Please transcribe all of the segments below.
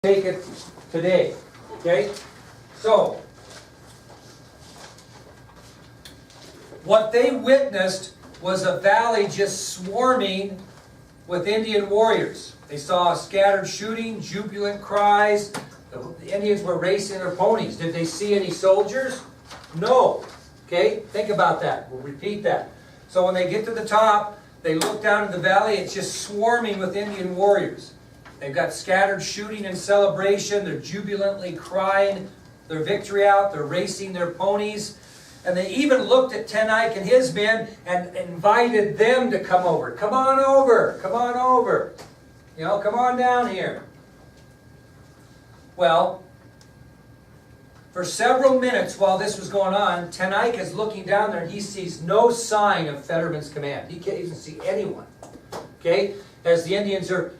take it today, okay? So, what they witnessed was a valley just swarming with Indian warriors. They saw scattered shooting, jubilant cries. The Indians were racing their ponies. Did they see any soldiers? No. Okay, think about that. We'll repeat that. So when they get to the top, they look down at the valley, it's just swarming with Indian warriors. They've got scattered shooting and celebration. They're jubilantly crying their victory out. They're racing their ponies. And they even looked at Ten Eyck and his men and invited them to come over. Come on over. Come on over. You know, come on down here. Well, for several minutes while this was going on, Ten Eyck is looking down there and he sees no sign of Fetterman's command. He can't even see anyone. Okay? As the Indians are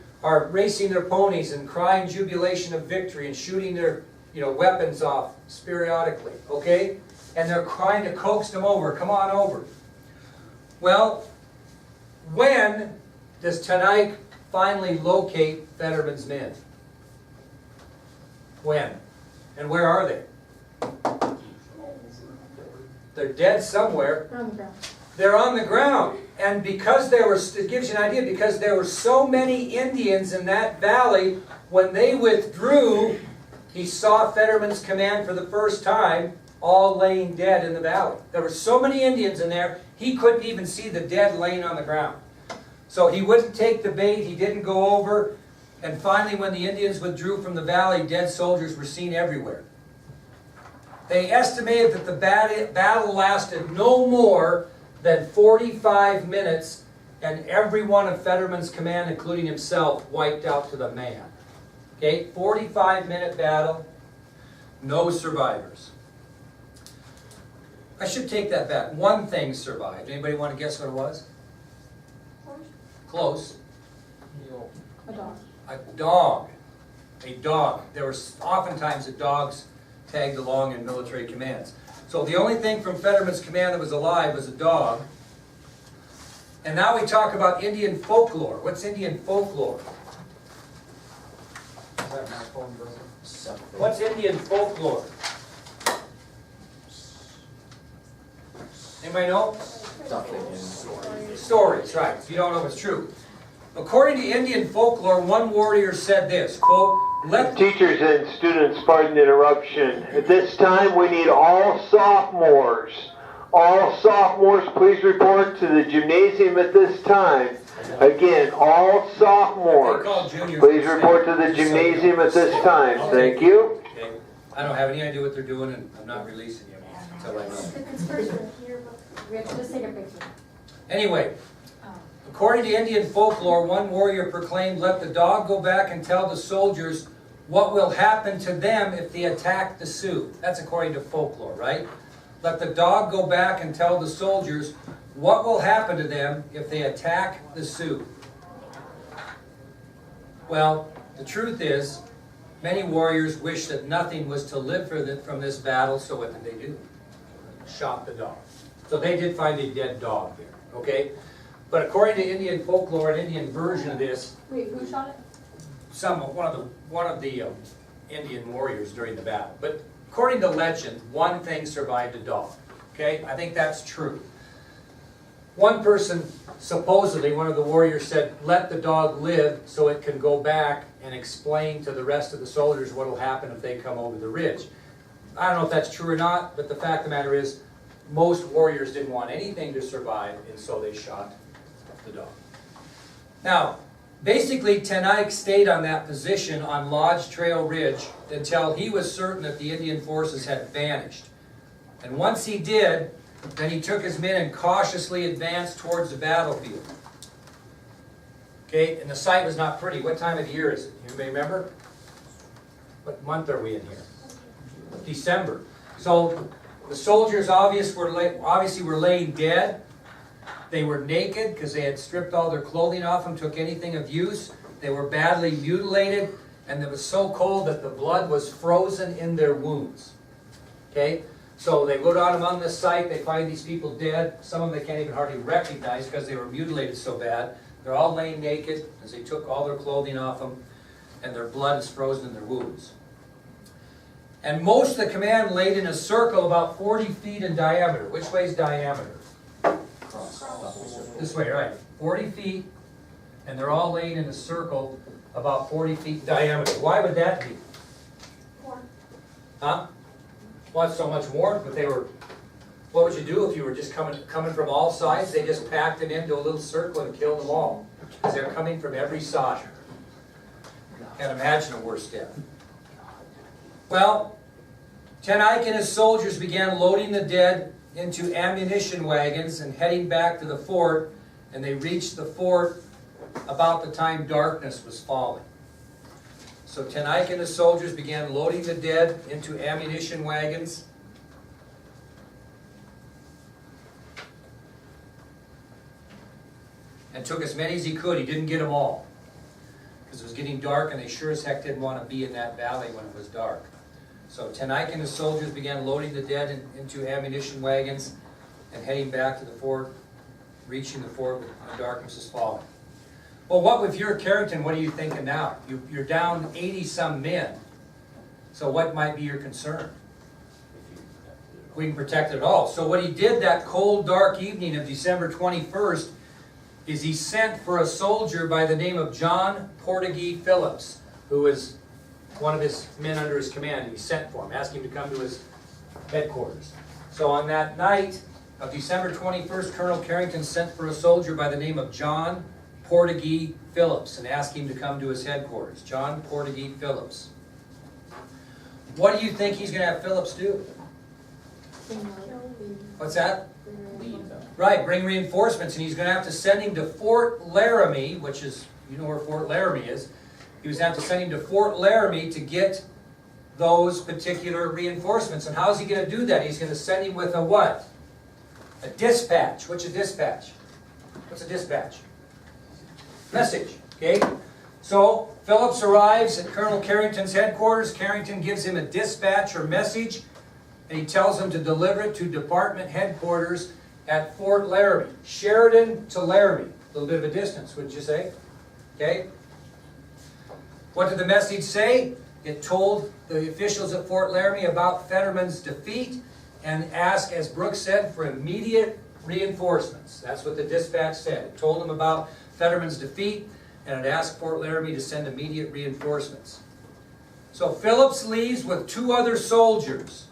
racing their ponies and crying jubilation of victory and shooting their weapons off periodically, okay? And they're trying to coax them over. Come on over. Well, when does Ten Eyck finally locate Fetterman's men? When? And where are they? They're dead somewhere. They're on the ground. They're on the ground. And because there was, it gives you an idea, because there were so many Indians in that valley, when they withdrew, he saw Fetterman's command for the first time, all laying dead in the valley. There were so many Indians in there, he couldn't even see the dead laying on the ground. So he wouldn't take the bait, he didn't go over, and finally when the Indians withdrew from the valley, dead soldiers were seen everywhere. They estimated that the battle lasted no more than 45 minutes, and every one of Fetterman's command, including himself, wiped out to the man. Okay, 45-minute battle, no survivors. I should take that back. One thing survived. Anybody want to guess what it was? Close. A dog. A dog. A dog. There were oftentimes the dogs tagged along in military commands. So the only thing from Fetterman's command that was alive was a dog. And now we talk about Indian folklore. What's Indian folklore? What's Indian folklore? Anybody know? Stories, right. If you don't know, it's true. According to Indian folklore, one warrior said this, quote, Teachers and students, pardon the interruption. At this time, we need all sophomores. All sophomores, please report to the gymnasium at this time. Again, all sophomores, please report to the gymnasium at this time. Thank you. Okay. I don't have any idea what they're doing, and I'm not releasing you until I know. We have to just take a picture. Anyway, according to Indian folklore, one warrior proclaimed, "Let the dog go back and tell the soldiers what will happen to them if they attack the Sioux." That's according to folklore, right? Let the dog go back and tell the soldiers what will happen to them if they attack the Sioux. Well, the truth is, many warriors wish that nothing was to live from this battle, so what did they do? Shot the dog. So they did find a dead dog there, okay? But according to Indian folklore, an Indian version of this, Wait, who shot it? one of the Indian warriors during the battle. But according to legend, one thing survived a dog. Okay, I think that's true. One person, supposedly, one of the warriors said, "Let the dog live so it can go back and explain to the rest of the soldiers what will happen if they come over the ridge." I don't know if that's true or not, but the fact of the matter is, most warriors didn't want anything to survive, and so they shot the dog. Now, basically, Ten Eyck stayed on that position on Lodge Trail Ridge until he was certain that the Indian forces had vanished. And once he did, then he took his men and cautiously advanced towards the battlefield. Okay, and the sight was not pretty. What time of the year is it? You may remember? What month are we in here? December. So the soldiers obviously were laying dead. They were naked because they had stripped all their clothing off them, took anything of use. They were badly mutilated, and it was so cold that the blood was frozen in their wounds. Okay? So they go down among the site, they find these people dead. Some of them they can't even hardly recognize because they were mutilated so bad. They're all laying naked as they took all their clothing off them. and their blood is frozen in their wounds. And most of the command laid in a circle about 40 feet in diameter. Which way is diameter? This way, right. 40 feet, and they're all laid in a circle about 40 feet in diameter. Why would that be? More. Huh? Well, so much more, but they were, what would you do if you were just coming from all sides? They just packed it into a little circle and killed them all. Because they're coming from every side. Can't imagine a worse death. Well, Ten Eyck and his soldiers began loading the dead into ammunition wagons and heading back to the fort, and they reached the fort about the time darkness was falling. So Ten Eyck and his soldiers began loading the dead into ammunition wagons. And took as many as he could. He didn't get them all, because it was getting dark and they sure as heck didn't want to be in that valley when it was dark. So Ten Eyck and his soldiers began loading the dead into ammunition wagons and heading back to the fort, reaching the fort when darkness is falling. Well, what if you're Carrington, what are you thinking now? You're down 80-some men. So what might be your concern? We can protect it all. So what he did that cold, dark evening of December 21st is he sent for a soldier by the name of John Portugee Phillips, who was one of his men under his command. He sent for him, asked him to come to his headquarters. So on that night of December 21st, Colonel Carrington sent for a soldier by the name of John Portugee Phillips and asked him to come to his headquarters. John Portugee Phillips. What do you think he's going to have Phillips do? What's that? Right, bring reinforcements, and he's going to have to send him to Fort Laramie, which is, you know where Fort Laramie is. He was going to have to send him to Fort Laramie to get those particular reinforcements. And how's he going to do that? He's going to send him with a what? A dispatch. What's a dispatch? What's a dispatch? Message. Okay? So, Phillips arrives at Colonel Carrington's headquarters. Carrington gives him a dispatch or message, and he tells him to deliver it to department headquarters at Fort Laramie. Sheridan to Laramie. A little bit of a distance, wouldn't you say? Okay? What did the message say? It told the officials at Fort Laramie about Fetterman's defeat and asked, as Brooks said, for immediate reinforcements. That's what the dispatch said. It told them about Fetterman's defeat and it asked Fort Laramie to send immediate reinforcements. So Phillips leaves with 2 other soldiers.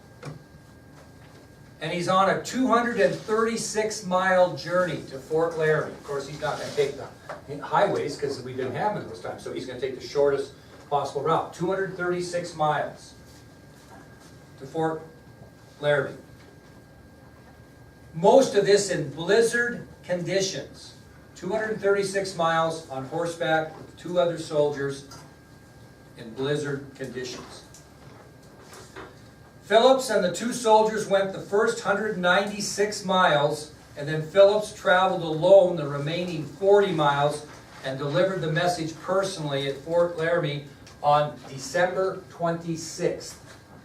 And he's on a 236-mile journey to Fort Laramie. Of course, he's not going to take the highways because we didn't have them those times. So he's going to take the shortest possible route. 236 miles to Fort Laramie. Most of this in blizzard conditions. 236 miles on horseback with 2 other soldiers in blizzard conditions. Phillips and the 2 soldiers went the first 196 miles, and then Phillips traveled alone the remaining 40 miles and delivered the message personally at Fort Laramie on December 26th.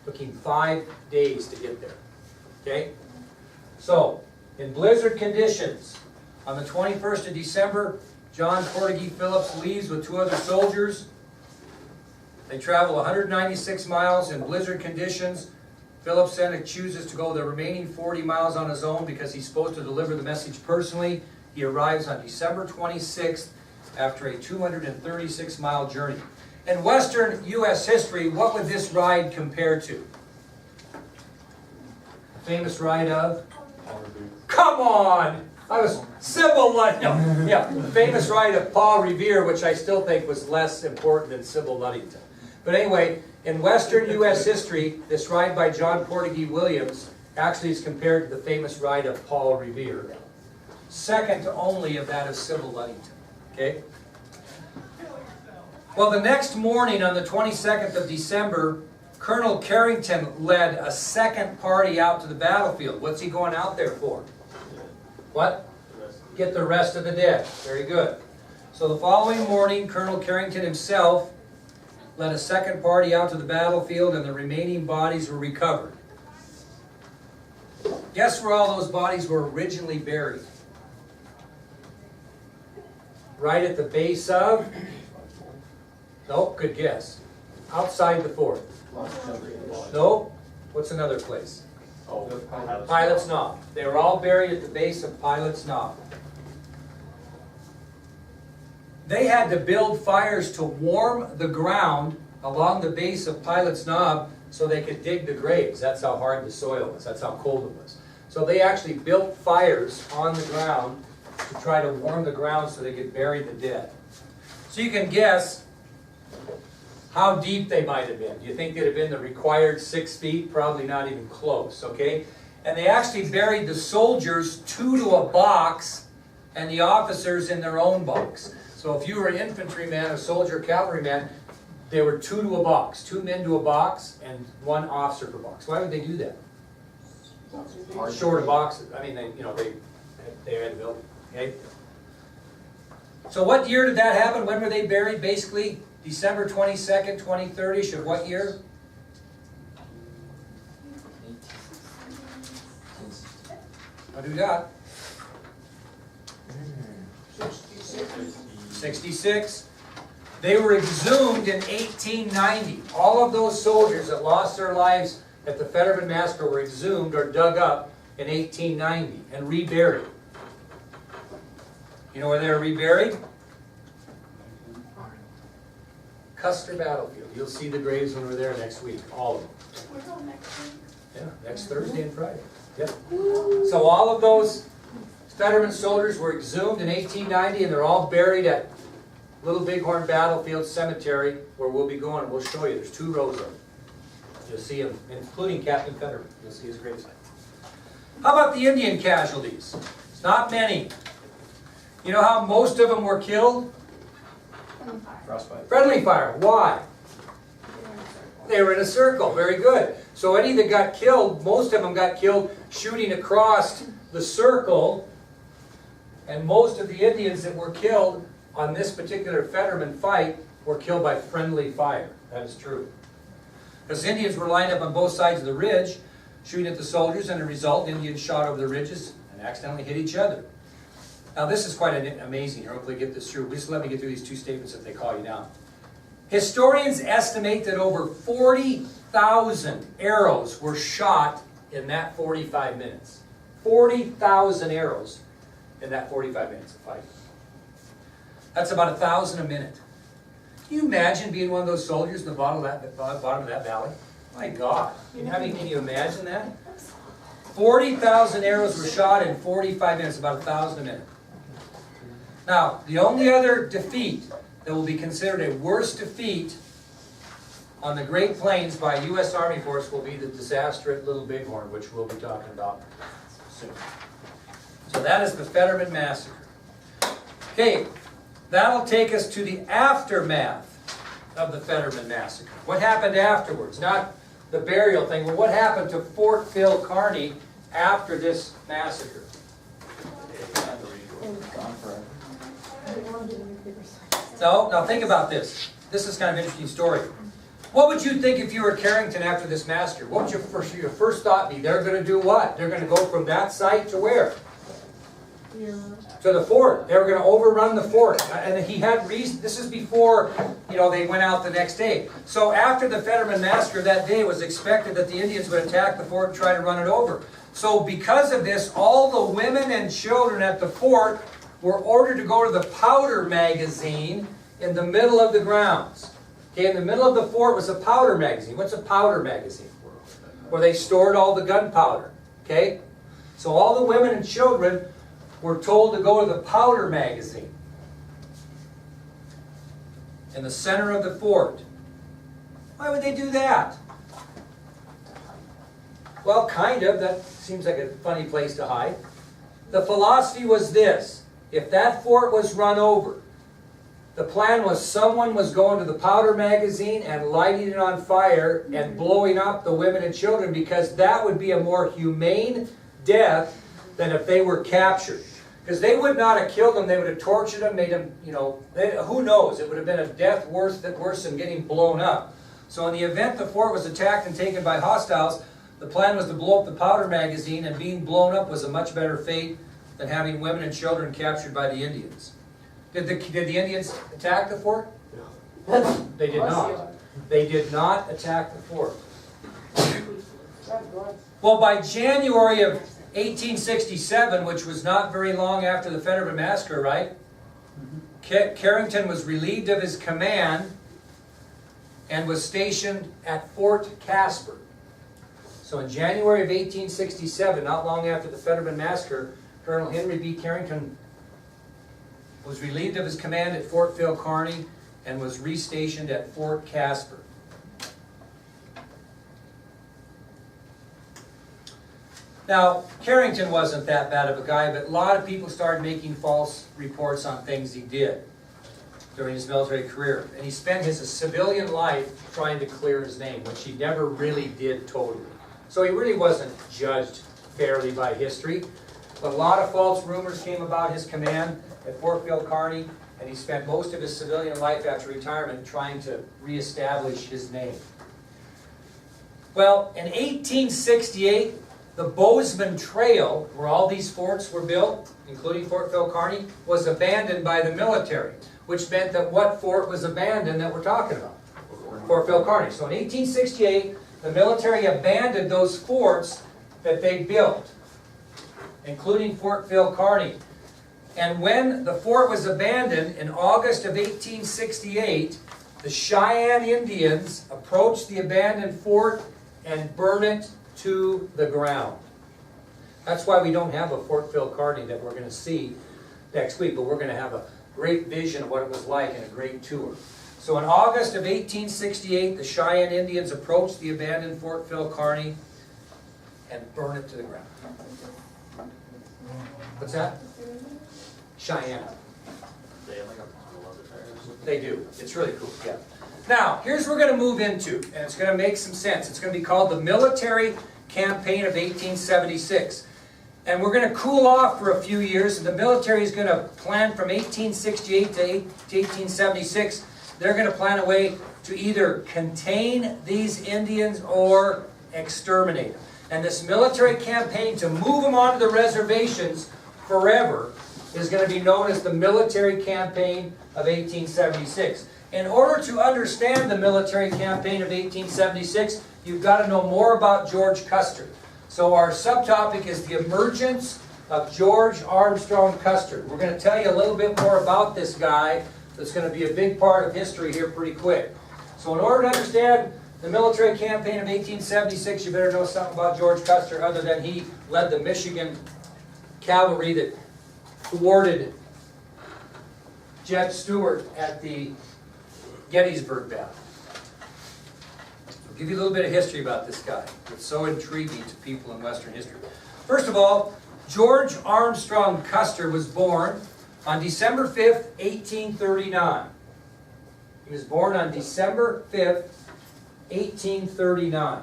Took him 5 days to get there. Okay? So, in blizzard conditions, on the 21st of December, John Portugee Phillips leaves with 2 other soldiers. They travel 196 miles in blizzard conditions. Phillips then chooses to go the remaining 40 miles on his own because he's supposed to deliver the message personally. He arrives on December 26th after a 236-mile journey. In Western U.S. history, what would this ride compare to? Famous ride of? Come on! I was Civil Ludington. Yeah, famous ride of Paul Revere, which I still think was less important than Civil Ludington. But anyway, in Western U.S. history, this ride by John Portugee Williams actually is compared to the famous ride of Paul Revere. Second to only of that of Civil Ludington. Okay? Well, the next morning on the 22nd of December, Colonel Carrington led a second party out to the battlefield. What's he going out there for? What? Get the rest of the dead. Very good. So the following morning, Colonel Carrington himself led a second party out to the battlefield, and the remaining bodies were recovered. Guess where all those bodies were originally buried? Right at the base of Nope, good guess. Outside the fort. Nope. What's another place? Oh, Pilot's Knob. They were all buried at the base of Pilot's Knob. They had to build fires to warm the ground along the base of Pilot's Knob so they could dig the graves. That's how hard the soil was. That's how cold it was. So they actually built fires on the ground to try to warm the ground so they could bury the dead. So you can guess how deep they might have been. Do you think they'd have been the required 6 feet? Probably not even close, okay? And they actually buried the soldiers 2 to a box and the officers in their own box. So if you were an infantryman, a soldier, cavalryman, they were 2 to a box. 2 men to a box and 1 officer per box. Why would they do that? Short of boxes. I mean, they had to build it, okay? So what year did that happen? When were they buried? Basically, December 22nd, 2030-ish of what year? What do we got? 66. They were exhumed in 1890. All of those soldiers that lost their lives at the Fetterman Massacre were exhumed or dug up in 1890 and reburied. You know where they were reburied? Custer Battlefield. You'll see the graves when we're there next week. All of them. We're going next week. Yeah, next Thursday and Friday. Yep. So all of those Fetterman soldiers were exhumed in 1890 and they're all buried at Little Bighorn Battlefield Cemetery, where we'll be going and we'll show you. There's 2 rows of them. You'll see him, including Captain Fetterman. You'll see his gravesite. How about the Indian casualties? It's not many. You know how most of them were killed? frostbite. Friendly fire. Why? They were in a circle. Very good. So any that got killed, most of them got killed shooting across the circle. And most of the Indians that were killed on this particular Fetterman fight were killed by friendly fire. That is true. Because Indians were lined up on both sides of the ridge, shooting at the soldiers, and as a result, Indians shot over the ridges and accidentally hit each other. Now this is quite amazing. Hopefully get this through. Just let me get through these 2 statements if they call you down. Historians estimate that over 40,000 arrows were shot in that 45 minutes. 40,000 arrows in that 45 minutes of fighting. That's about 1,000 a minute. Can you imagine being one of those soldiers in the bottom of that valley? My God. Can you imagine that? 40,000 arrows were shot in 45 minutes, about 1,000 a minute. Now, the only other defeat that will be considered a worse defeat on the Great Plains by a U.S. Army force will be the disaster at Little Bighorn, which we'll be talking about soon. So that is the Fetterman Massacre. Okay, that'll take us to the aftermath of the Fetterman Massacre. What happened afterwards? Not the burial thing, but what happened to Fort Phil Kearny after this massacre? No, now think about this. This is kind of an interesting story. What would you think if you were Carrington after this massacre? What would your first thought be? They're going to do what? They're going to go from that site to where? To the fort. They were going to overrun the fort. And he had reason. This is before, they went out the next day. So after the Fetterman Massacre that day, it was expected that the Indians would attack the fort and try to run it over. So because of this, all the women and children at the fort were ordered to go to the powder magazine in the middle of the grounds. Okay, in the middle of the fort was a powder magazine. What's a powder magazine? Where they stored all the gunpowder. Okay? So all the women and children were told to go to the powder magazine in the center of the fort. Why would they do that? Well, kind of. That seems like a funny place to hide. The philosophy was this. If that fort was run over, the plan was someone was going to the powder magazine and lighting it on fire and blowing up the women and children, because that would be a more humane death than if they were captured. Because they would not have killed them, they would have tortured them, made them, who knows, it would have been a death worse than getting blown up. So in the event the fort was attacked and taken by hostiles, the plan was to blow up the powder magazine, and being blown up was a much better fate than having women and children captured by the Indians. Did the Indians attack the fort? They did not. They did not attack the fort. Well, by January of 1867, which was not very long after the Fetterman Massacre, right? Carrington was relieved of his command and was stationed at Fort Casper. So in January of 1867, not long after the Fetterman Massacre, Colonel Henry B. Carrington was relieved of his command at Fort Phil Kearny and was restationed at Fort Casper. Now, Carrington wasn't that bad of a guy, but a lot of people started making false reports on things he did during his military career. And he spent his civilian life trying to clear his name, which he never really did totally. So he really wasn't judged fairly by history. But a lot of false rumors came about his command at Fort Phil Kearny, and he spent most of his civilian life after retirement trying to reestablish his name. Well, in 1868, the Bozeman Trail, where all these forts were built, including Fort Phil Kearny, was abandoned by the military, which meant that what fort was abandoned that we're talking about? Fort Phil Kearny. So in 1868, the military abandoned those forts that they built, including Fort Phil Kearny. And when the fort was abandoned in August of 1868, the Cheyenne Indians approached the abandoned fort and burned it to the ground. That's why we don't have a Fort Phil Kearny that we're going to see next week, but we're going to have a great vision of what it was like and a great tour. So in August of 1868, the Cheyenne Indians approached the abandoned Fort Phil Kearny and burned it to the ground. What's that? Cheyenne. They do. It's really cool, yeah. Now, here's what we're going to move into, and it's going to make some sense. It's going to be called the Military Campaign of 1876. And we're going to cool off for a few years, and the military is going to plan from 1868 to 1876. They're going to plan a way to either contain these Indians or exterminate them. And this military campaign to move them onto the reservations forever is going to be known as the Military Campaign of 1876. In order to understand the Military Campaign of 1876, you've got to know more about George Custer. So our subtopic is the emergence of George Armstrong Custer. We're going to tell you a little bit more about this guy that's going to be a big part of history here pretty quick. So in order to understand the Military Campaign of 1876, you better know something about George Custer, other than he led the Michigan cavalry that thwarted Jeb Stuart at the Gettysburg Battle. I'll give you a little bit of history about this guy. It's so intriguing to people in Western history. First of all, George Armstrong Custer was born on December 5th, 1839. He was born on December 5th, 1839.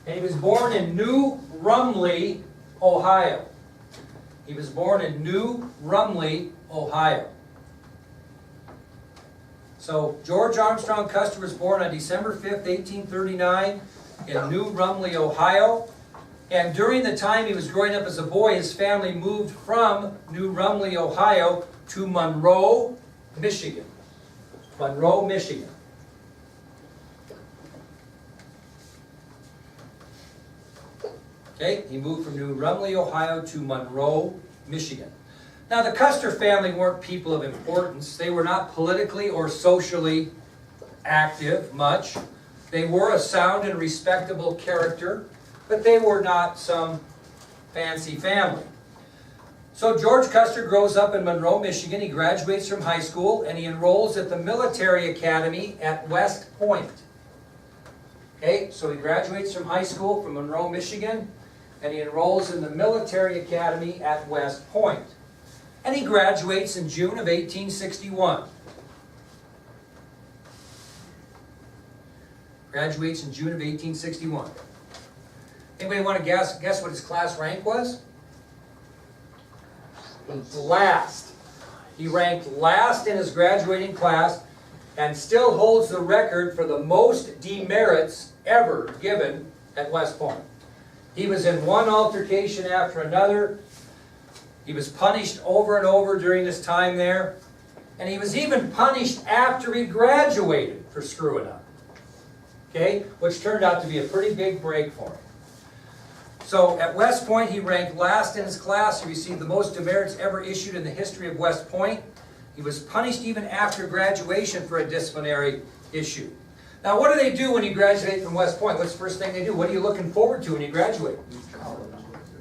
And he was born in New Rumley, Ohio. He was born in New Rumley, Ohio. So George Armstrong Custer was born on December 5th, 1839 in New Rumley, Ohio. And during the time he was growing up as a boy, his family moved from New Rumley, Ohio to Monroe, Michigan. Monroe, Michigan. Okay, he moved from New Rumley, Ohio to Monroe, Michigan. Now, the Custer family weren't people of importance. They were not politically or socially active much. They were a sound and respectable character, but they were not some fancy family. So George Custer grows up in Monroe, Michigan. He graduates from high school, and he enrolls at the military academy at West Point. Okay, so he graduates from high school from Monroe, Michigan, and he enrolls in the military academy at West Point. And he graduates in June of 1861. Graduates in June of 1861. Anybody want to guess what his class rank was? Last. He ranked last in his graduating class and still holds the record for the most demerits ever given at West Point. He was in one altercation after another. He was punished over and over during his time there. And he was even punished after he graduated for screwing up. Okay? Which turned out to be a pretty big break for him. So at West Point, he ranked last in his class. He received the most demerits ever issued in the history of West Point. He was punished even after graduation for a disciplinary issue. Now, what do they do when you graduate from West Point? What's the first thing they do? What are you looking forward to when you graduate?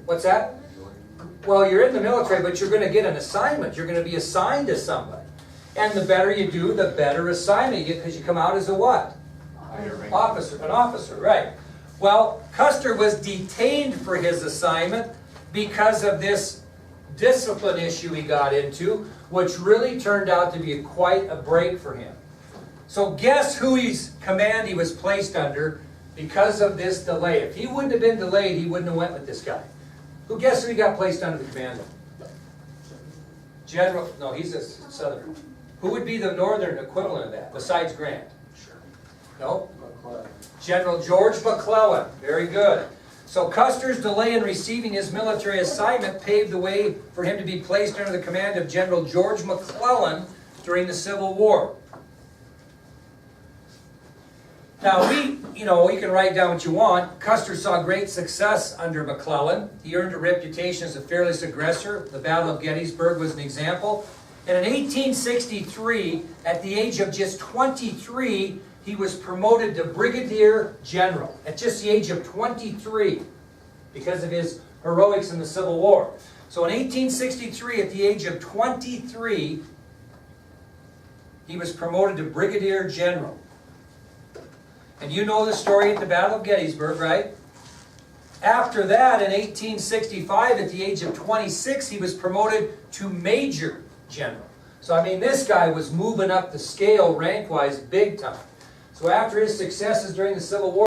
What's that? Well, you're in the military, but you're going to get an assignment. You're going to be assigned to somebody. And the better you do, the better assignment you get, because you come out as a what? Officer. An officer, right. Well, Custer was detained for his assignment because of this discipline issue he got into, which really turned out to be quite a break for him. So guess whose command he was placed under because of this delay. If he wouldn't have been delayed, he wouldn't have went with this guy. Who guess who he got placed under the command of? General, no, he's a Southerner. Who would be the Northern equivalent of that, besides Grant? No? General George McClellan. Very good. So Custer's delay in receiving his military assignment paved the way for him to be placed under the command of General George McClellan during the Civil War. Now, you can write down what you want. Custer saw great success under McClellan. He earned a reputation as a fearless aggressor. The Battle of Gettysburg was an example. And in 1863, at the age of just 23, he was promoted to brigadier general at just the age of 23 because of his heroics in the Civil War. So in 1863, at the age of 23, he was promoted to brigadier general. And you know the story at the Battle of Gettysburg, right? After that, in 1865, at the age of 26, he was promoted to major general. So, I mean, this guy was moving up the scale rank-wise big time. So after his successes during the Civil War,